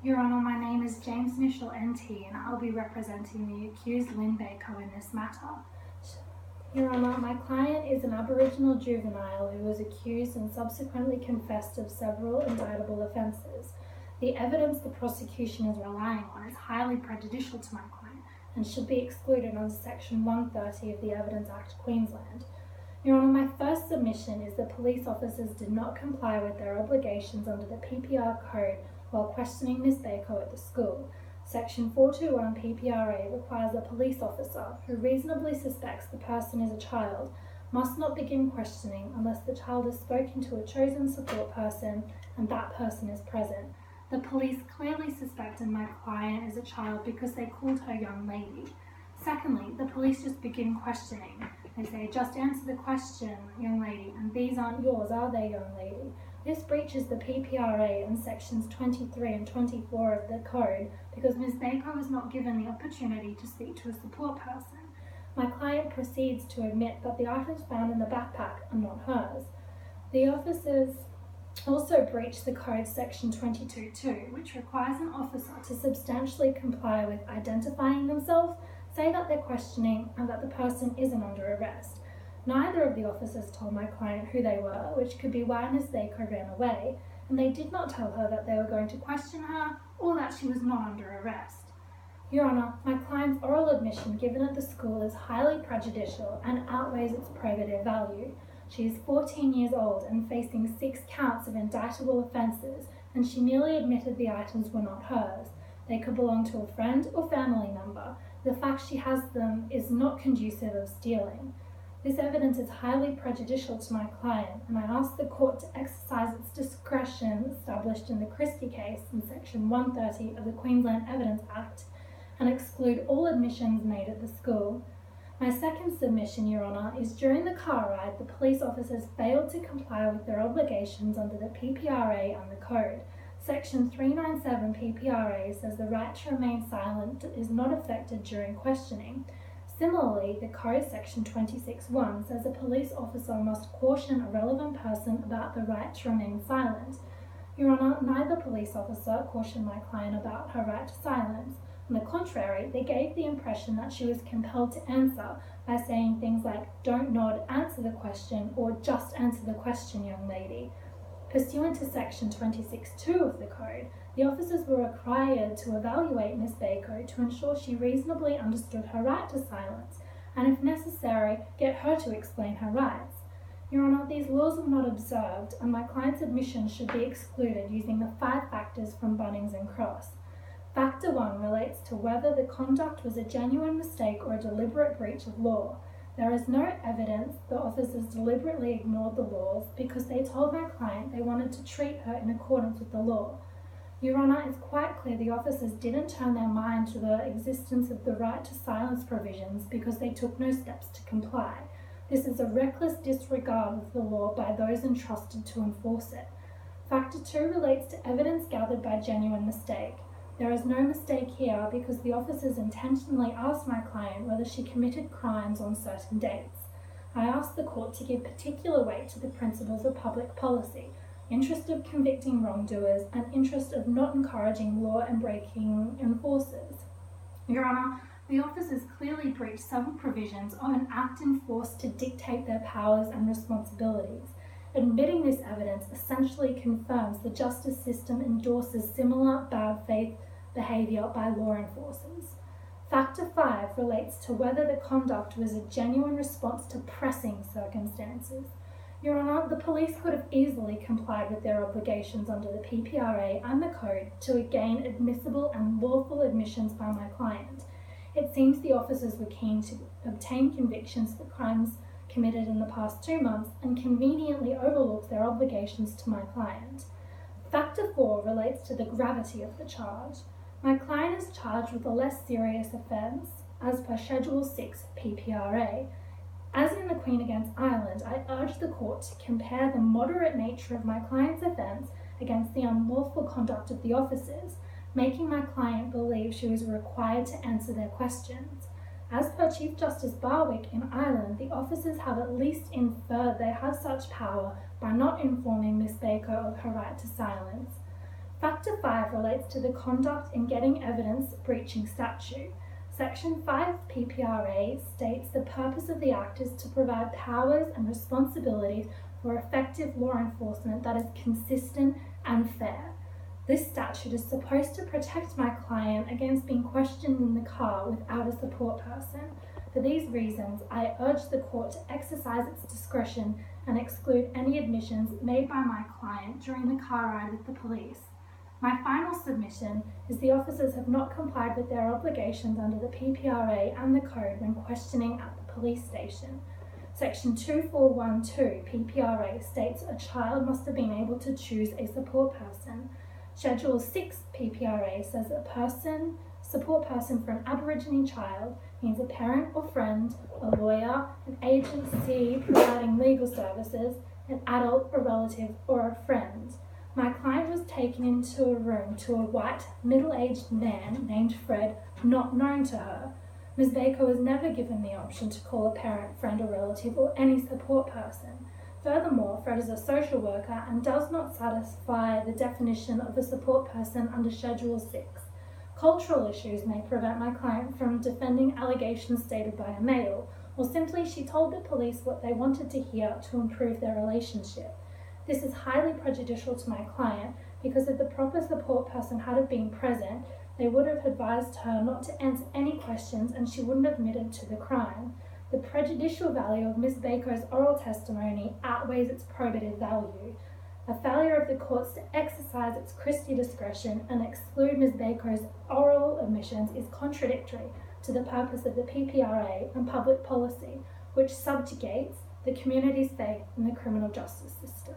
Your Honour, my name is James Mitchell NT and I'll be representing the accused Lynn Baker in this matter. Your Honour, my client is an Aboriginal juvenile who was accused and subsequently confessed of several indictable offences. The evidence the prosecution is relying on is highly prejudicial to my client and should be excluded under Section 130 of the Evidence Act, Queensland. Your Honour, my first submission is that police officers did not comply with their obligations under the PPR Code while questioning Ms. Baker at the school. Section 421 PPRA requires a police officer who reasonably suspects the person is a child must not begin questioning unless the child has spoken to a chosen support person and that person is present. The police clearly suspected my client as a child because they called her young lady. Secondly, the police just begin questioning. They say, just answer the question, young lady, and these aren't yours, are they, young lady? This breaches the PPRA and sections 23 and 24 of the code because Ms. Baker was not given the opportunity to speak to a support person. My client proceeds to admit that the items found in the backpack are not hers. The officers also breach the code section 22.2, which requires an officer to substantially comply with identifying themselves, say that they're questioning, and that the person isn't under arrest. Neither of the officers told my client who they were, which could be why Ms. Baker ran away, and they did not tell her that they were going to question her or that she was not under arrest. Your Honour, my client's oral admission given at the school is highly prejudicial and outweighs its probative value. She is 14 years old and facing 6 counts of indictable offences, and she merely admitted the items were not hers. They could belong to a friend or family member. The fact she has them is not conducive of stealing. This evidence is highly prejudicial to my client, and I ask the court to exercise its discretion established in the Christie case in Section 130 of the Queensland Evidence Act and exclude all admissions made at the school. My second submission, Your Honour, is during the car ride, the police officers failed to comply with their obligations under the PPRA and the Code. Section 397 PPRA says the right to remain silent is not affected during questioning. Similarly, the Code Section 26.1 says a police officer must caution a relevant person about the right to remain silent. Your Honour, neither police officer cautioned my client about her right to silence. On the contrary, they gave the impression that she was compelled to answer by saying things like, "Don't nod, answer the question," or "Just answer the question, young lady." Pursuant to Section 26.2 of the Code, the officers were required to evaluate Ms. Baker to ensure she reasonably understood her right to silence, and if necessary, get her to explain her rights. Your Honour, these laws were not observed, and my client's admission should be excluded using the 5 factors from Bunnings and Cross. Factor 1 relates to whether the conduct was a genuine mistake or a deliberate breach of law. There is no evidence the officers deliberately ignored the laws because they told my client they wanted to treat her in accordance with the law. Your Honour, it's quite clear the officers didn't turn their mind to the existence of the right to silence provisions because they took no steps to comply. This is a reckless disregard of the law by those entrusted to enforce it. Factor 2 relates to evidence gathered by genuine mistake. There is no mistake here because the officers intentionally asked my client whether she committed crimes on certain dates. I ask the court to give particular weight to the principles of public policy, interest of convicting wrongdoers, and interest of not encouraging law and breaking enforcers. Your Honour, the officers clearly breached several provisions of an act enforced to dictate their powers and responsibilities. Admitting this evidence essentially confirms the justice system endorses similar bad faith behaviour by law enforcers. Factor 5 relates to whether the conduct was a genuine response to pressing circumstances. Your Honour, the police could have easily complied with their obligations under the PPRA and the Code to gain admissible and lawful admissions by my client. It seems the officers were keen to obtain convictions for crimes committed in the past 2 months and conveniently overlooked their obligations to my client. Factor 4 relates to the gravity of the charge. My client is charged with a less serious offence as per Schedule 6 PPRA. As in the Queen against Ireland, I urge the court to compare the moderate nature of my client's offence against the unlawful conduct of the officers, making my client believe she was required to answer their questions. As per Chief Justice Barwick in Ireland, the officers have at least inferred they have such power by not informing Ms. Baker of her right to silence. Factor 5 relates to the conduct in getting evidence breaching statute. Section 5 PPRA states the purpose of the Act is to provide powers and responsibilities for effective law enforcement that is consistent and fair. This statute is supposed to protect my client against being questioned in the car without a support person. For these reasons, I urge the court to exercise its discretion and exclude any admissions made by my client during the car ride with the police. My final submission is the officers have not complied with their obligations under the PPRA and the Code when questioning at the police station. Section 2412 PPRA states a child must have been able to choose a support person. Schedule 6 PPRA says support person for an Aboriginal child means a parent or friend, a lawyer, an agency providing legal services, an adult, a relative, or a friend. My client was taken into a room to a white, middle-aged man named Fred, not known to her. Ms. Baker was never given the option to call a parent, friend, or relative, or any support person. Furthermore, Fred is a social worker and does not satisfy the definition of a support person under Schedule 6. Cultural issues may prevent my client from defending allegations stated by a male, or simply she told the police what they wanted to hear to improve their relationship. This is highly prejudicial to my client because if the proper support person had been present, they would have advised her not to answer any questions and she wouldn't have admitted to the crime. The prejudicial value of Ms. Baker's oral testimony outweighs its probative value. A failure of the courts to exercise its Christie discretion and exclude Ms. Baker's oral admissions is contradictory to the purpose of the PPRA and public policy, which subjugates the community's faith in the criminal justice system.